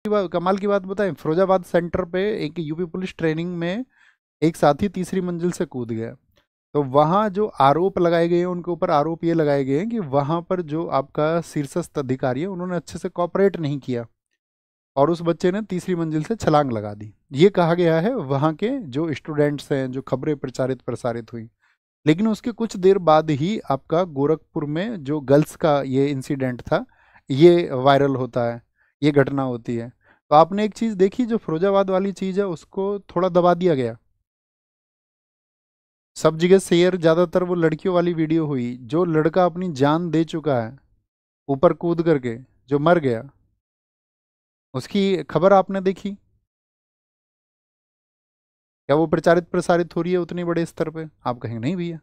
कमाल की बात बताएं, फिरोजाबाद सेंटर पे एक यूपी पुलिस ट्रेनिंग में एक साथी तीसरी मंजिल से कूद गया। तो वहाँ जो आरोप लगाए गए हैं, उनके ऊपर आरोप ये लगाए गए हैं कि वहाँ पर जो आपका शीर्षस्थ अधिकारी है उन्होंने अच्छे से कॉपरेट नहीं किया और उस बच्चे ने तीसरी मंजिल से छलांग लगा दी। ये कहा गया है वहाँ के जो स्टूडेंट्स हैं, जो खबरें प्रचारित प्रसारित हुई। लेकिन उसके कुछ देर बाद ही आपका गोरखपुर में जो गर्ल्स का ये इंसिडेंट था, ये वायरल होता है, ये घटना होती है। तो आपने एक चीज़ देखी, जो फिरोजाबाद वाली चीज़ है उसको थोड़ा दबा दिया गया। सब जगह शेयर ज़्यादातर वो लड़कियों वाली वीडियो हुई, जो लड़का अपनी जान दे चुका है ऊपर कूद करके, जो मर गया, उसकी खबर आपने देखी? क्या वो प्रचारित प्रसारित हो रही है उतनी बड़े स्तर पे? आप कहेंगे नहीं भैया।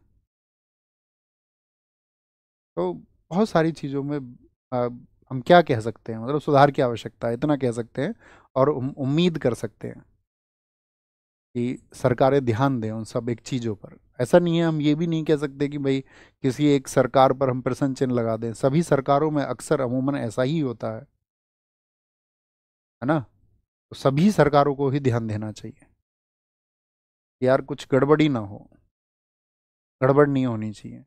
तो बहुत सारी चीज़ों में आ, हम क्या कह सकते हैं, मतलब सुधार की आवश्यकता है, इतना कह सकते हैं। और उम्मीद कर सकते हैं कि सरकारें ध्यान दें उन सब एक चीज़ों पर। ऐसा नहीं है, हम ये भी नहीं कह सकते कि भाई किसी एक सरकार पर हम प्रश्न चिन्ह लगा दें। सभी सरकारों में अक्सर अमूमन ऐसा ही होता है ना? तो सभी सरकारों को ही ध्यान देना चाहिए कि यार कुछ गड़बड़ी ना हो, गड़बड़ नहीं होनी चाहिए।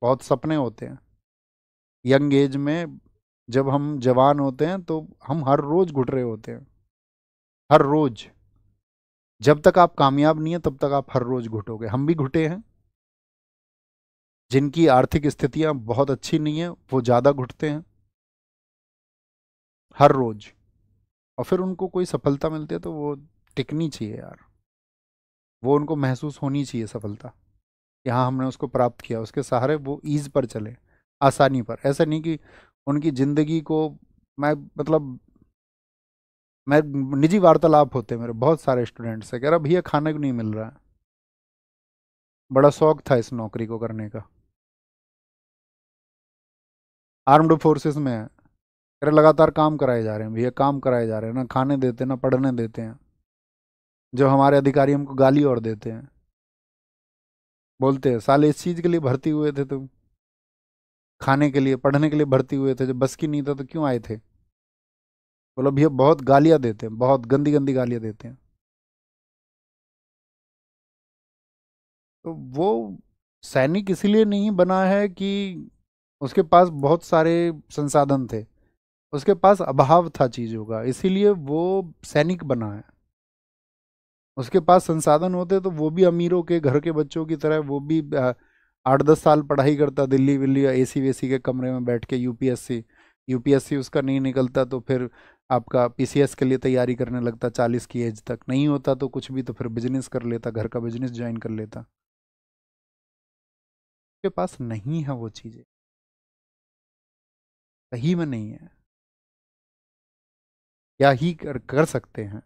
बहुत सपने होते हैं यंग एज में, जब हम जवान होते हैं तो हम हर रोज घुट रहे होते हैं, हर रोज। जब तक आप कामयाब नहीं है तब तक आप हर रोज घुटोगे, हम भी घुटे हैं। जिनकी आर्थिक स्थितियां बहुत अच्छी नहीं है वो ज़्यादा घुटते हैं हर रोज। और फिर उनको कोई सफलता मिलती है तो वो टिकनी चाहिए यार, वो उनको महसूस होनी चाहिए सफलता, कि हाँ हमने उसको प्राप्त किया, उसके सहारे वो ईज पर चले, आसानी पर। ऐसा नहीं कि उनकी ज़िंदगी को, मैं मतलब, मैं निजी वार्तालाप होते हैं मेरे बहुत सारे स्टूडेंट से, कह रहा भैया खाने को नहीं मिल रहा है, बड़ा शौक था इस नौकरी को करने का, आर्म्ड फोर्सेस में है, कह रहे लगातार काम कराए जा रहे हैं भैया, काम कराए जा रहे हैं, ना खाने देते ना पढ़ने देते हैं। जो हमारे अधिकारी हमको गाली और देते हैं, बोलते हैं साले इस चीज़ के लिए भर्ती हुए थे तुम, खाने के लिए पढ़ने के लिए भर्ती हुए थे, जब बस की नहीं था तो क्यों आए थे? बोलो भैया बहुत गालियाँ देते हैं, बहुत गंदी गंदी गालियाँ देते हैं। तो वो सैनिक इसलिए नहीं बना है कि उसके पास बहुत सारे संसाधन थे, उसके पास अभाव था चीज़ों का, इसीलिए वो सैनिक बना है। उसके पास संसाधन होते तो वो भी अमीरों के घर के बच्चों की तरह, वो भी 8-10 साल पढ़ाई करता दिल्ली विल्ली या एसी वेसी के कमरे में बैठ के, यूपीएससी। यूपीएससी उसका नहीं निकलता तो फिर आपका पीसीएस के लिए तैयारी करने लगता, 40 की एज तक नहीं होता तो कुछ भी, तो फिर बिजनेस कर लेता, घर का बिजनेस ज्वाइन कर लेता। उसके पास नहीं है वो चीज़ें, सही में नहीं है। क्या ही कर सकते हैं?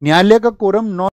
न्यायालय का कोरम 9